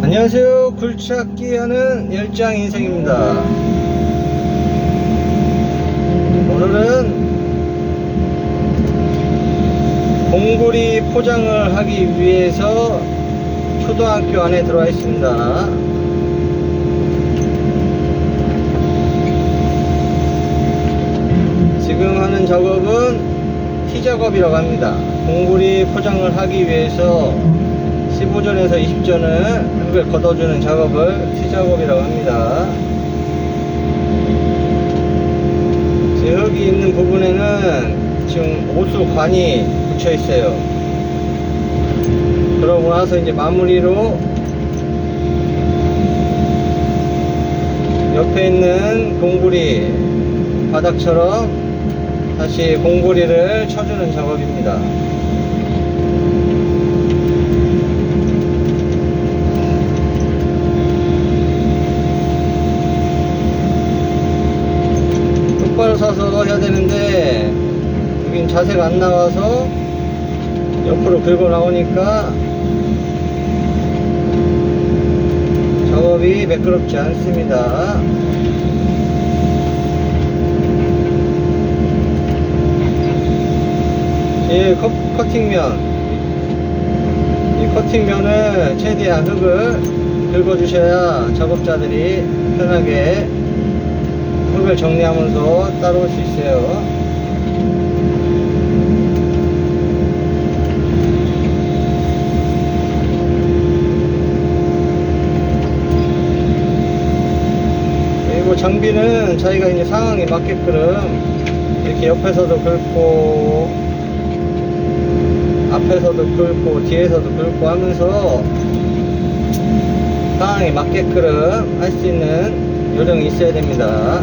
안녕하세요. 굴착기 하는 열장인생입니다. 오늘은 봉구리 포장을 하기 위해서 초등학교 안에 들어와 있습니다. 지금 하는 작업은 티 작업이라고 합니다. 봉구리 포장을 하기 위해서 15전에서 20전을 흙을 걷어주는 작업을 티 작업이라고 합니다. 제 흙이 있는 부분에는 지금 오수관이 붙여 있어요. 그러고 나서 이제 마무리로 옆에 있는 봉구리 바닥처럼 다시 봉구리를 쳐주는 작업입니다. 똑바로 서서 해야 되는데 여긴 자세가 안 나와서 옆으로 긁어 나오니까 작업이 매끄럽지 않습니다. 이 커팅면, 이 커팅면을 최대한 흙을 긁어주셔야 작업자들이 편하게 흙을 정리하면서 따라올 수 있어요. 그리고 장비는 자기가 이제 상황에 맞게끔 이렇게 옆에서도 긁고 앞에서도 긁고 뒤에서도 긁고 하면서 상황에 맞게끔 할 수 있는 요령이 있어야 됩니다.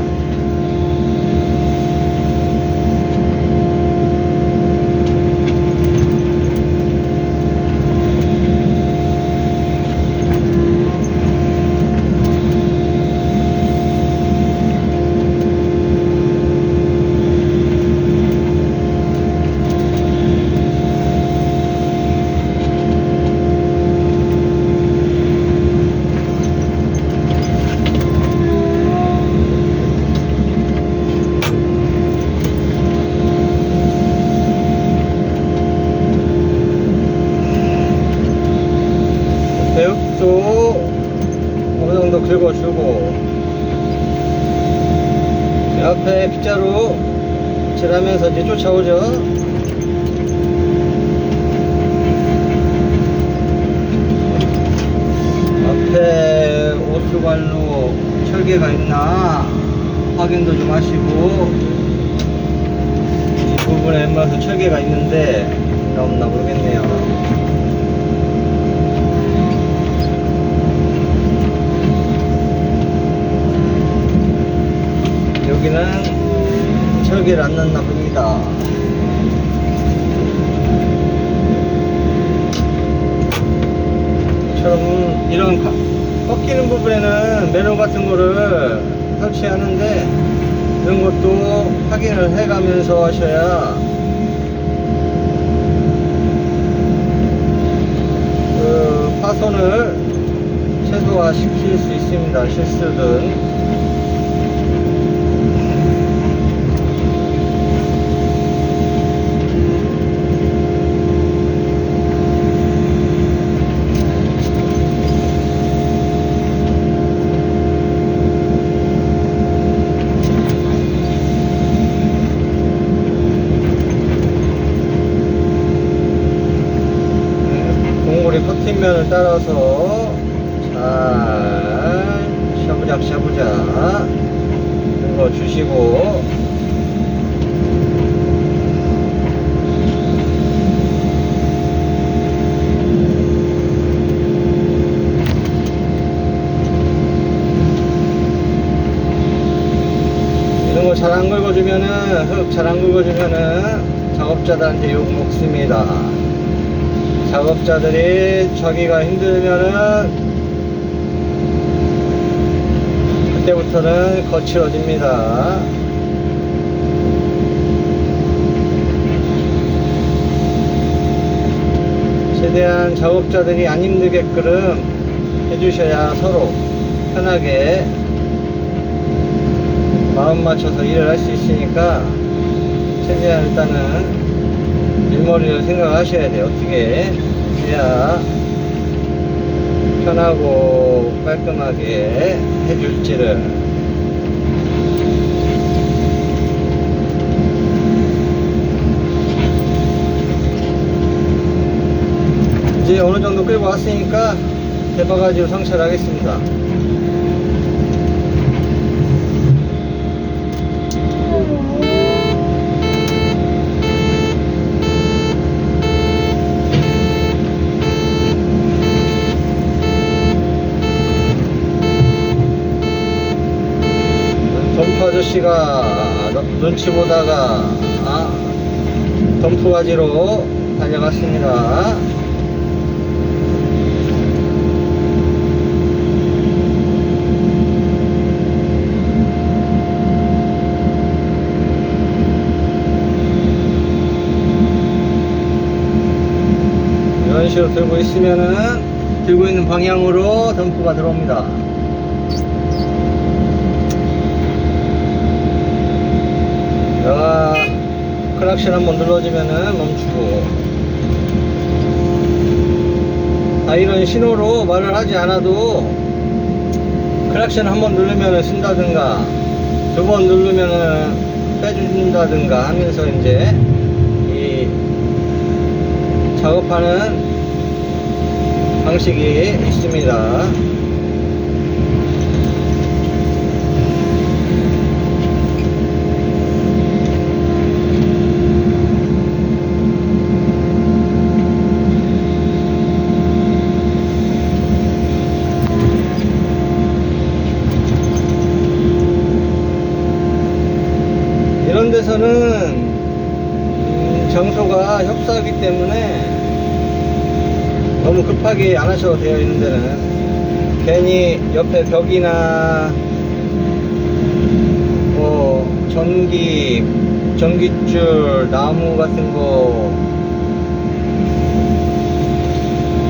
배육도 어느 정도 긁어주고 앞에 빗자루 칠하면서 이제 쫓아오죠. 앞에 오수관로 철개가 있나 확인도 좀 하시고 이 부분에 웬만해서 철개가 있는데 없나 모르겠네요. 여기는 철개를 안 넣나 봅니다. 처럼 이런 꺾이는 부분에는 매너 같은 거를 설치하는데 이런 것도 확인을 해가면서 하셔야 그 파손을 최소화 시킬 수 있습니다. 실수든. 커팅면을 따라서 잘 샤부작 긁어 주시고 이런 거 잘 안 긁어주면은 흙 잘 안 긁어주면은 작업자들한테 욕 먹습니다. 작업자들이 자기가 힘들면은 그때부터는 거칠어집니다. 최대한 작업자들이 안 힘들게끔 해주셔야 서로 편하게 마음 맞춰서 일을 할 수 있으니까 최대한 일단은 일머리를 생각하셔야 돼요. 어떻게 해야 편하고 깔끔하게 해줄지를. 이제 어느 정도 끌고 왔으니까 대바가지로 성찰하겠습니다. 덤프 아저씨가 눈치 보다가 덤프 가지로 달려갔습니다. 이런 식으로 들고 있으면은 들고 있는 방향으로 덤프가 들어옵니다. 자, 클락션 한번 눌러주면은 멈추고. 이런 신호로 말을 하지 않아도 클락션 한번 누르면은 쓴다든가 두 번 누르면은 빼준다든가 하면서 이제 이 작업하는 방식이 있습니다. 이런 데서는 장소가 협소하기 때문에 너무 급하게 안 하셔도 돼요. 이런 데는 괜히 옆에 벽이나 뭐 전기줄, 나무 같은 거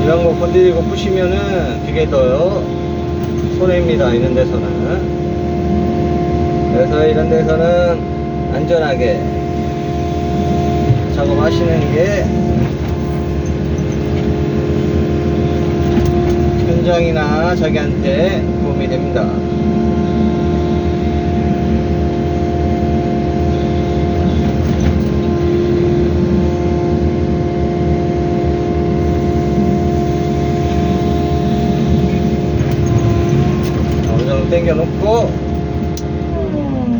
이런 거 건드리고 부시면은 되게 더 손해입니다. 이런 데서는. 그래서 이런 데서는 안전하게 작업하시는 게 현장이나 자기한테 도움이 됩니다. 어느 정도 당겨 놓고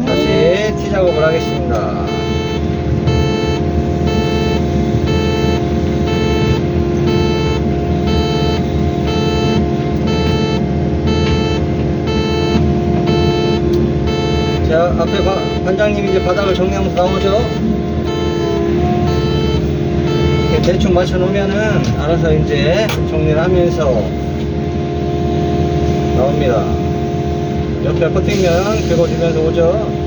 다시 티 작업을 하겠습니다. 자, 앞에 반장님이 이제 바닥을 정리하면서 나오죠. 이렇게 대충 맞춰 놓으면은 알아서 이제 정리를 하면서 나옵니다. 옆에 코팅면 긁어주면서 오죠.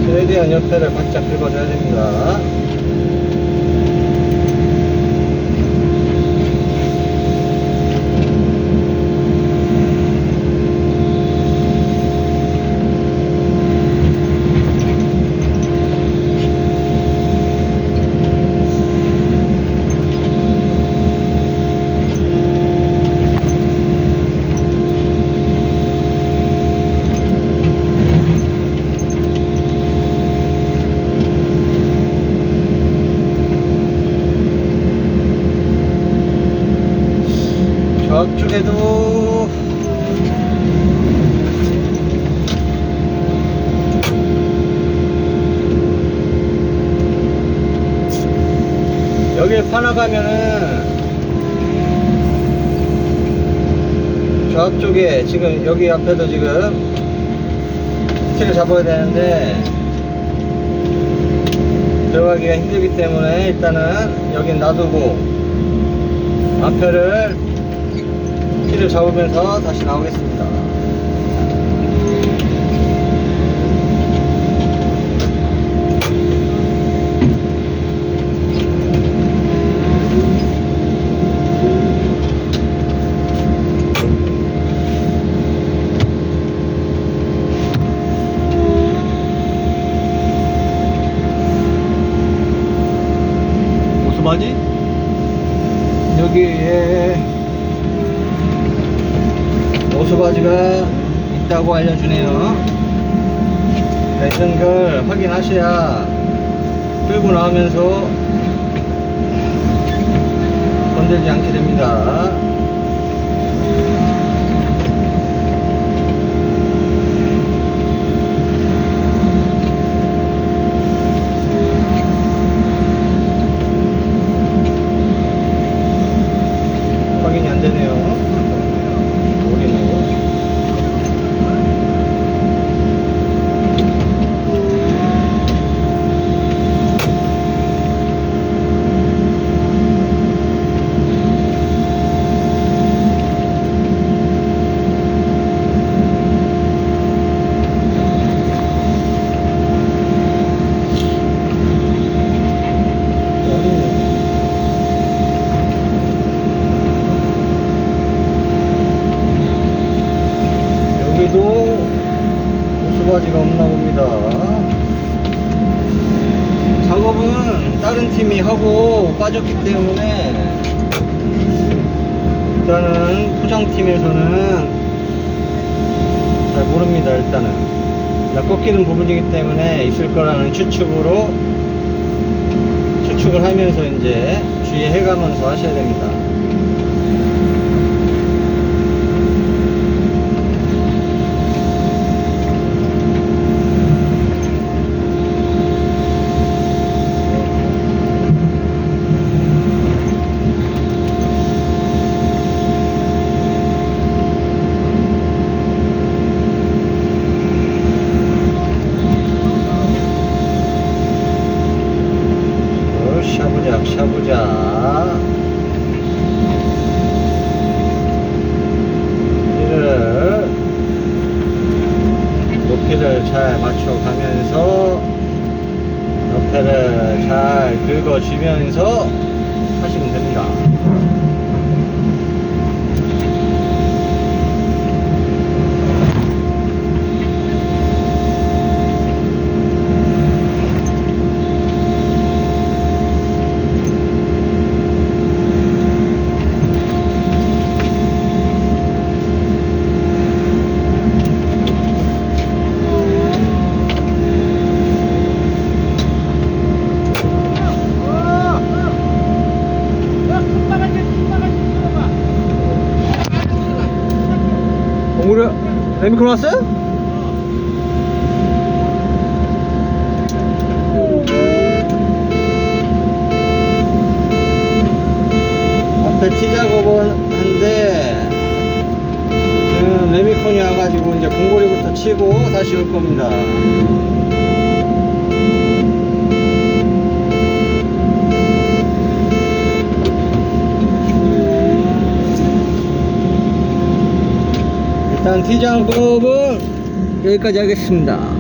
최대한 옆에를 바짝 긁어줘야 됩니다. 저쪽에도 여길 파나가면은 저 앞쪽에 지금 여기 앞에도 지금 티를 잡아야 되는데 들어가기가 힘들기 때문에 일단은 여긴 놔두고 앞에를 티를 잡으면서 다시 나오겠습니다. 보수바지가 있다고 알려주네요. 이런 걸 확인하셔야 끌고 나오면서 건들지 않게 됩니다. 확인이 안 되네요. 모르겠네요. 여기도 보수바지가 없나 봅니다. 작업은 다른 팀이 하고 빠졌기 때문에 일단은 포장팀에서는 잘 모릅니다. 일단은 꺾이는 부분이기 때문에 있을 거라는 추측을 하면서 이제 주의해 가면서 하셔야 됩니다. 샤보자. 이를 높이를 잘 맞춰가면서 옆에를 잘 긁어주면서 하시면 됩니다. 우리 레미콘 왔어요? 앞에 티 작업은 한데 지금 레미콘이 와가지고 이제 공고리부터 치고 다시 올 겁니다. 일단 티 작업은 여기까지 하겠습니다.